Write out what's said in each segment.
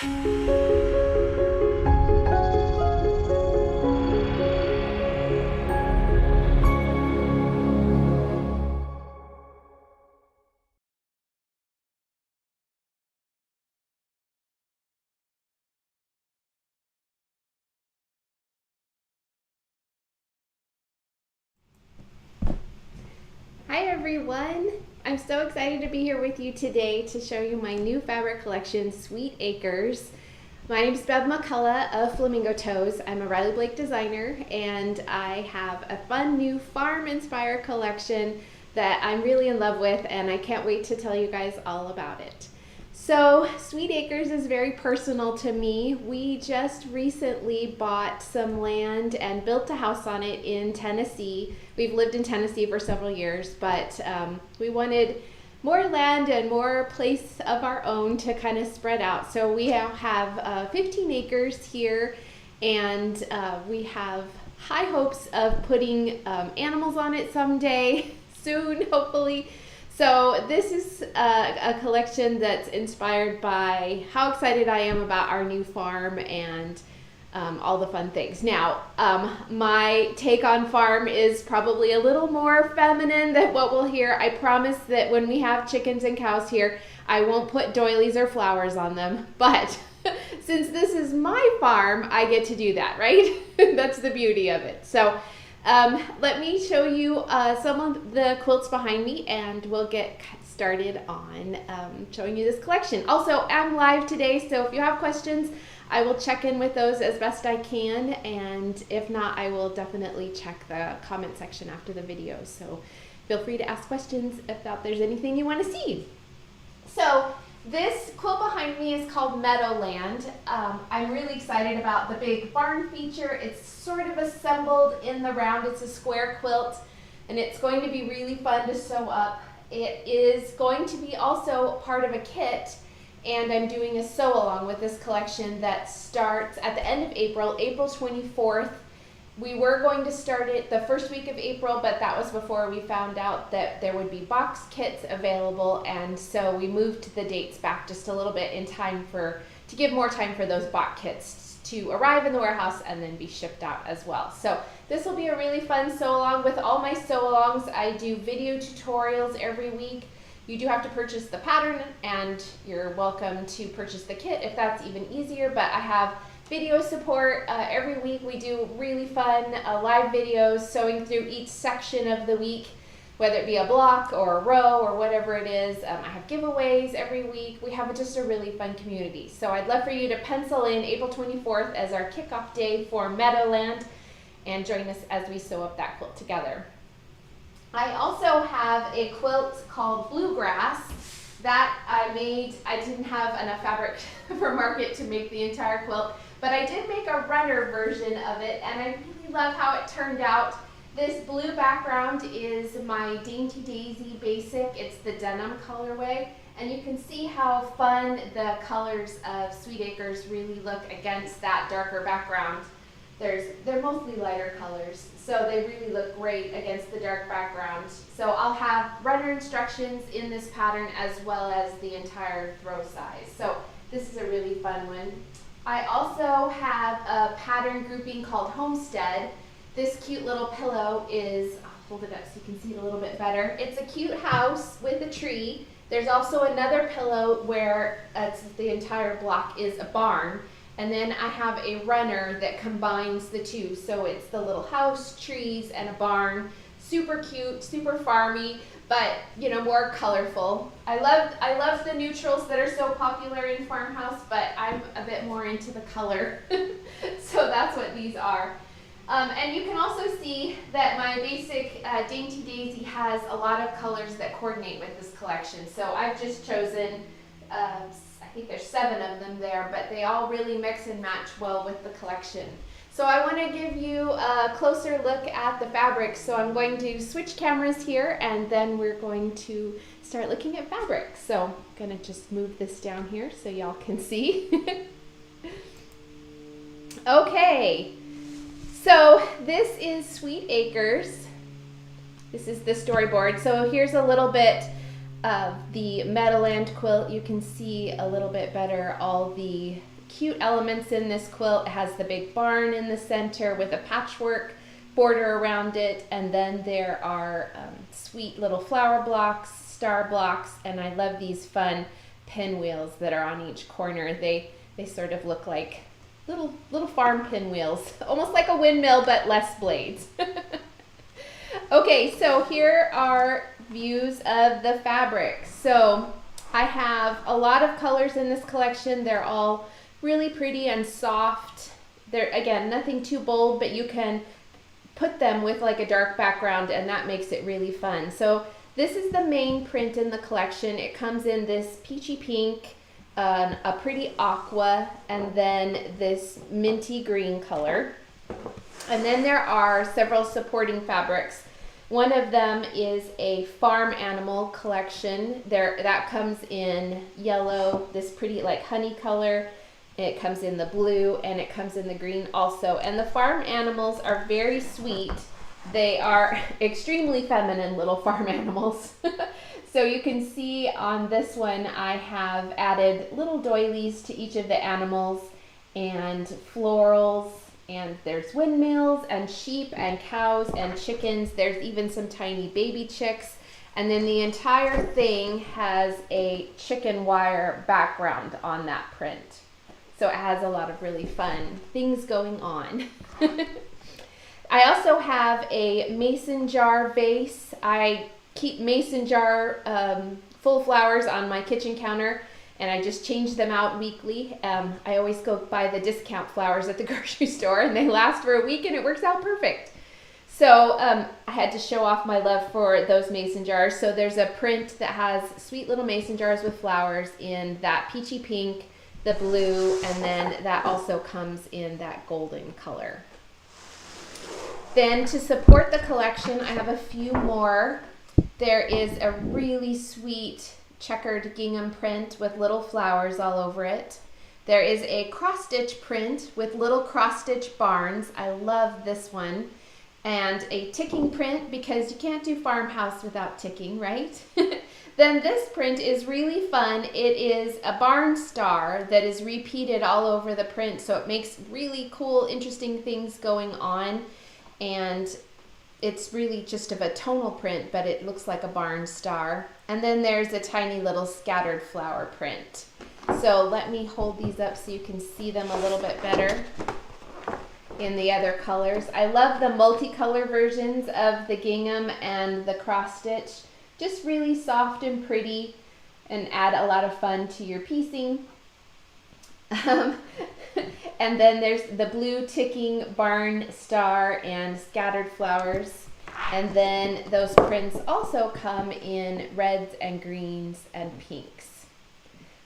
Hi everyone! I'm so excited to be here with you today to show you my new fabric collection, Sweet Acres. My name is Bev McCullough of Flamingo Toes. I'm a Riley Blake designer, and I have a fun new farm-inspired collection that I'm really in love with, and I can't wait to tell you guys all about it. So Sweet Acres is very personal to me. We just recently bought some land and built a house on it in Tennessee. We've lived in Tennessee for several years, but we wanted more land and more place of our own to kind of spread out. So we have 15 acres here, and we have high hopes of putting animals on it someday, soon, hopefully. So this is a collection that's inspired by how excited I am about our new farm and all the fun things. Now, my take on farm is probably a little more feminine than what we'll hear. I promise that when we have chickens and cows here, I won't put doilies or flowers on them. But since this is my farm, I get to do that, right? That's the beauty of it. So let me show you some of the quilts behind me, and we'll get started on showing you this collection. Also, I'm live today, so if you have questions, I will check in with those as best I can, and if not, I will definitely check the comment section after the video. So feel free to ask questions if there's anything you want to see. So this quilt behind me is called Meadowland. I'm really excited about the big barn feature. It's sort of assembled in the round. It's a square quilt, and it's going to be really fun to sew up. It is going to be also part of a kit, and I'm doing a sew along with this collection that starts at the end of April, April 24th. We were going to start it the first week of April, but that was before we found out that there would be box kits available, and so we moved the dates back just a little bit in time to give more time for those box kits to arrive in the warehouse and then be shipped out as well. So this will be a really fun sew along. With all my sew alongs, I do video tutorials every week. You do have to purchase the pattern, and you're welcome to purchase the kit if that's even easier, but I have video support every week. We do really fun live videos sewing through each section of the week, whether it be a block or a row or whatever it is. I have giveaways every week. We have just a really fun community. So I'd love for you to pencil in April 24th as our kickoff day for Meadowland and join us as we sew up that quilt together. I also have a quilt called Bluegrass that I made. I didn't have enough fabric for market to make the entire quilt, but I did make a runner version of it, and I really love how it turned out. This blue background is my Dainty Daisy basic. It's the denim colorway, and you can see how fun the colors of Sweet Acres really look against that darker background. They're mostly lighter colors, so they really look great against the dark background. So I'll have runner instructions in this pattern as well as the entire throw size. So this is a really fun one. I also have a pattern grouping called Homestead. This cute little pillow is, I'll hold it up so you can see it a little bit better. It's a cute house with a tree. There's also another pillow where the entire block is a barn. And then I have a runner that combines the two. So it's the little house, trees, and a barn. Super cute, super farmy, but more colorful. I love the neutrals that are so popular in farmhouse, but I'm a bit more into the color. So that's what these are. And you can also see that my basic Dainty Daisy has a lot of colors that coordinate with this collection. So I've just chosen I think there's 7 of them there, but they all really mix and match well with the collection. So I want to give you a closer look at the fabric. So I'm going to switch cameras here, and then we're going to start looking at fabric. So I'm going to just move this down here so y'all can see. Okay, so this is Sweet Acres. This is the storyboard. So here's a little bit of the Meadowland quilt. You can see a little bit better all the cute elements in this quilt. It has the big barn in the center with a patchwork border around it, and then there are sweet little flower blocks, star blocks, and I love these fun pinwheels that are on each corner. They sort of look like little farm pinwheels, almost like a windmill but less blades. Okay, so here are views of the fabric. So I have a lot of colors in this collection. They're all really pretty and soft. They're, again, nothing too bold, but you can put them with like a dark background and that makes it really fun. So this is the main print in the collection. It comes in this peachy pink, a pretty aqua, and then this minty green color. And then there are several supporting fabrics. One of them is a farm animal collection. That comes in yellow, this pretty like honey color. It comes in the blue and it comes in the green also. And the farm animals are very sweet. They are extremely feminine little farm animals. So you can see on this one I have added little doilies to each of the animals and florals, and there's windmills and sheep and cows and chickens. There's even some tiny baby chicks. And then the entire thing has a chicken wire background on that print. So it has a lot of really fun things going on. I also have a mason jar vase. I keep mason jar full of flowers on my kitchen counter, and I just change them out weekly. I always go buy the discount flowers at the grocery store, and they last for a week, and it works out perfect. So I had to show off my love for those mason jars. So there's a print that has sweet little mason jars with flowers in that peachy pink, the blue, and then that also comes in that golden color. Then to support the collection, I have a few more. There is a really sweet checkered gingham print with little flowers all over it. There is a cross-stitch print with little cross-stitch barns. I love this one. And a ticking print, because you can't do farmhouse without ticking, right? Then this print is really fun. It is a barn star that is repeated all over the print, so it makes really cool, interesting things going on. And it's really just of a tonal print, but it looks like a barn star. And then there's a tiny little scattered flower print. So let me hold these up so you can see them a little bit better in the other colors. I love the multicolor versions of the gingham and the cross stitch. Just really soft and pretty and add a lot of fun to your piecing. And then there's the blue ticking barn star and scattered flowers. And then those prints also come in reds and greens and pinks.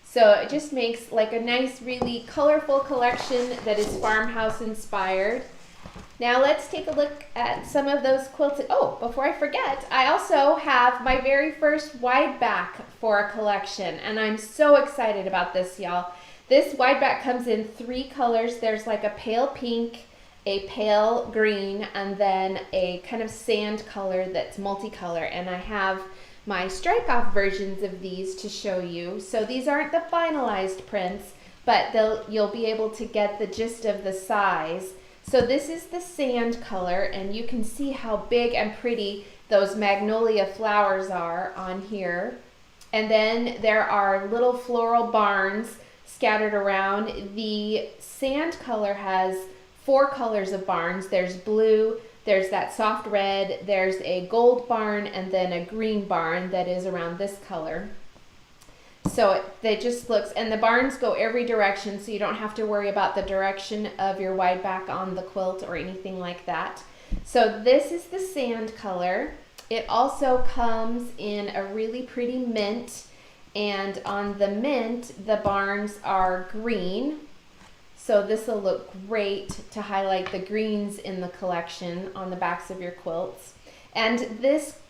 So it just makes like a nice, really colorful collection that is farmhouse inspired. Now let's take a look at some of those quilted. Oh, before I forget, I also have my very first wide back for a collection, and I'm so excited about this, y'all. This wide back comes in 3 colors. There's like a pale pink, a pale green, and then a kind of sand color that's multicolor. And I have my strike-off versions of these to show you. So these aren't the finalized prints, but you'll be able to get the gist of the size. So this is the sand color, and you can see how big and pretty those magnolia flowers are on here. And then there are little floral barns scattered around. The sand color has 4 colors of barns. There's blue, there's that soft red, there's a gold barn, and then a green barn that is around this color. So they just looks, and the barns go every direction, so you don't have to worry about the direction of your wide back on the quilt or anything like that. So this is the sand color. It also comes in a really pretty mint, and on the mint, the barns are green. So this will look great to highlight the greens in the collection on the backs of your quilts. And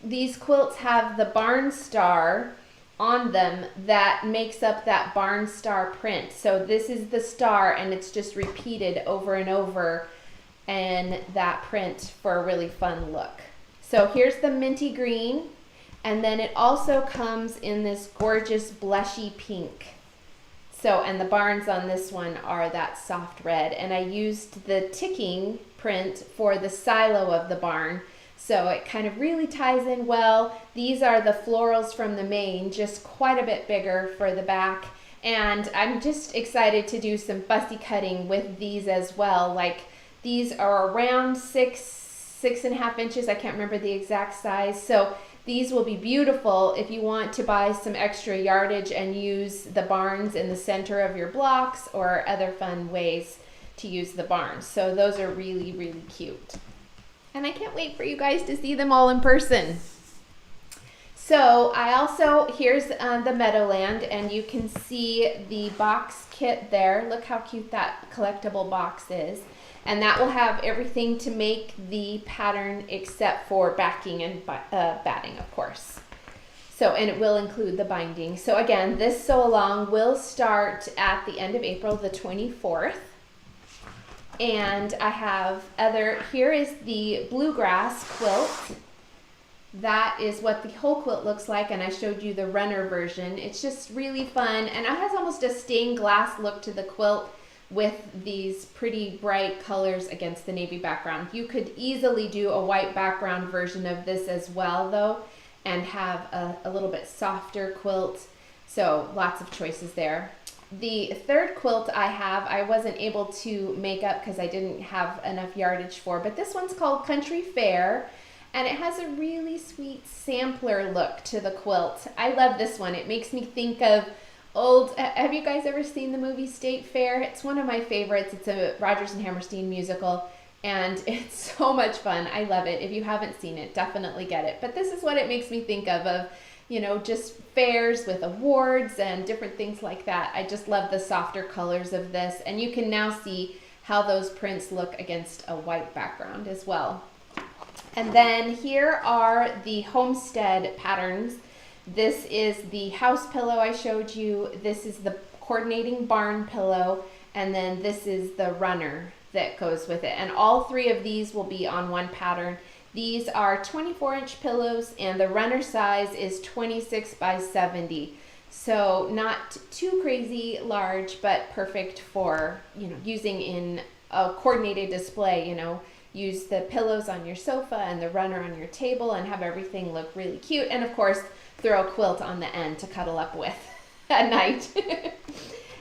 these quilts have the barn star on them that makes up that barn star print. So this is the star, and it's just repeated over and over in that print for a really fun look. So here's the minty green, and then it also comes in this gorgeous blushy pink. So, and the barns on this one are that soft red, and I used the ticking print for the silo of the barn. So it kind of really ties in well. These are the florals from the main, just quite a bit bigger for the back. And I'm just excited to do some fussy cutting with these as well. Like these are around 6.5 inches. I can't remember the exact size. So these will be beautiful if you want to buy some extra yardage and use the barns in the center of your blocks or other fun ways to use the barns. So those are really, really cute. And I can't wait for you guys to see them all in person. So I also, here's the Meadowland, and you can see the box kit there. Look how cute that collectible box is. And that will have everything to make the pattern except for backing and batting, of course. So, and it will include the binding. So again, this sew along will start at the end of April, the 24th. And I have here is the bluegrass quilt. That is what the whole quilt looks like, and I showed you the runner version. It's just really fun, and it has almost a stained glass look to the quilt with these pretty bright colors against the navy background. You could easily do a white background version of this as well though, and have a little bit softer quilt. So lots of choices there. The third quilt I wasn't able to make up because I didn't have enough yardage for, but this one's called Country Fair, and it has a really sweet sampler look to the quilt. I love this one. It makes me think of have you guys ever seen the movie State Fair? It's one of my favorites. It's a Rodgers and Hammerstein musical, and it's so much fun. I love it. If you haven't seen it, definitely get it. But this is what it makes me think of, you know, just fairs with awards and different things like that. I just love the softer colors of this, and you can now see how those prints look against a white background as well. And then here are the homestead patterns. This is the house pillow I showed you. This is the coordinating barn pillow, and then this is the runner that goes with it. And all three of these will be on one pattern. These are 24-inch pillows, and the runner size is 26 by 70. So not too crazy large, but perfect for, you know, using in a coordinated display. You know, use the pillows on your sofa and the runner on your table and have everything look really cute. And of course, throw a quilt on the end to cuddle up with at night.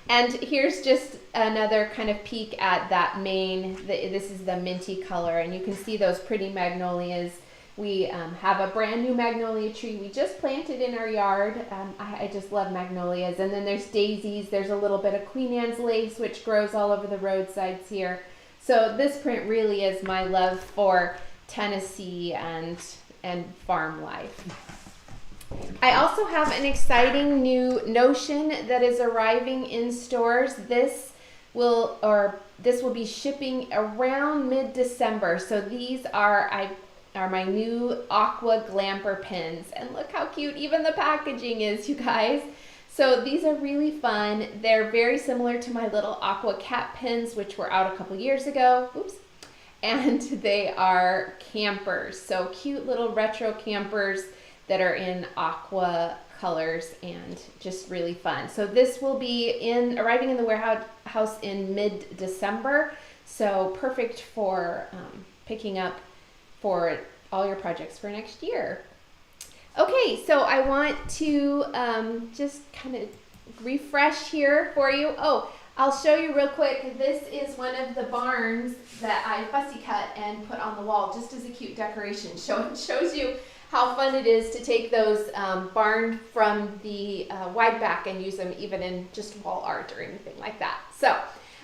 And here's just another kind of peek at that main. This is the minty color, and you can see those pretty magnolias. We have a brand new magnolia tree we just planted in our yard. I just love magnolias. And then there's daisies. There's a little bit of Queen Anne's lace, which grows all over the roadsides here. So this print really is my love for Tennessee and farm life. I also have an exciting new notion that is arriving in stores. This will be shipping around mid-December. So these are my new aqua glamper pins, and look how cute even the packaging is, you guys. So these are really fun. They're very similar to my little aqua cat pins, which were out a couple years ago. Oops. And they are campers. So cute little retro campers that are in aqua colors and just really fun. So this will be arriving in the warehouse in mid-December. So perfect for picking up for all your projects for next year. Okay, so I want to just kind of refresh here for you. Oh, I'll show you real quick. This is one of the barns that I fussy cut and put on the wall just as a cute decoration. It shows you how fun it is to take those barn from the wide back and use them even in just wall art or anything like that. So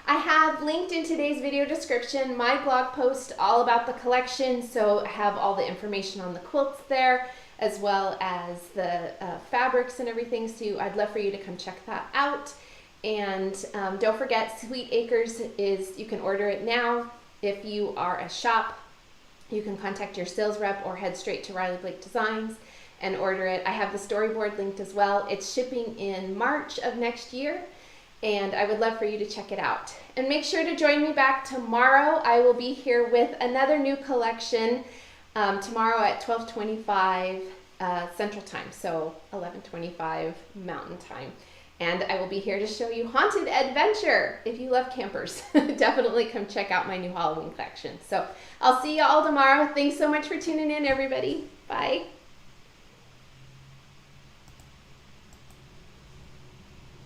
I have linked in today's video description my blog post all about the collection. So I have all the information on the quilts there, as well as the fabrics and everything. So I'd love for you to come check that out. And don't forget, Sweet Acres you can order it now. If you are a shop, you can contact your sales rep or head straight to Riley Blake Designs and order it. I have the storyboard linked as well. It's shipping in March of next year, and I would love for you to check it out. And make sure to join me back tomorrow. I will be here with another new collection tomorrow at 12:25 Central Time, so 11:25 Mountain Time. And I will be here to show you Haunted Adventure. If you love campers, definitely come check out my new Halloween collection. So I'll see you all tomorrow. Thanks so much for tuning in, everybody. Bye.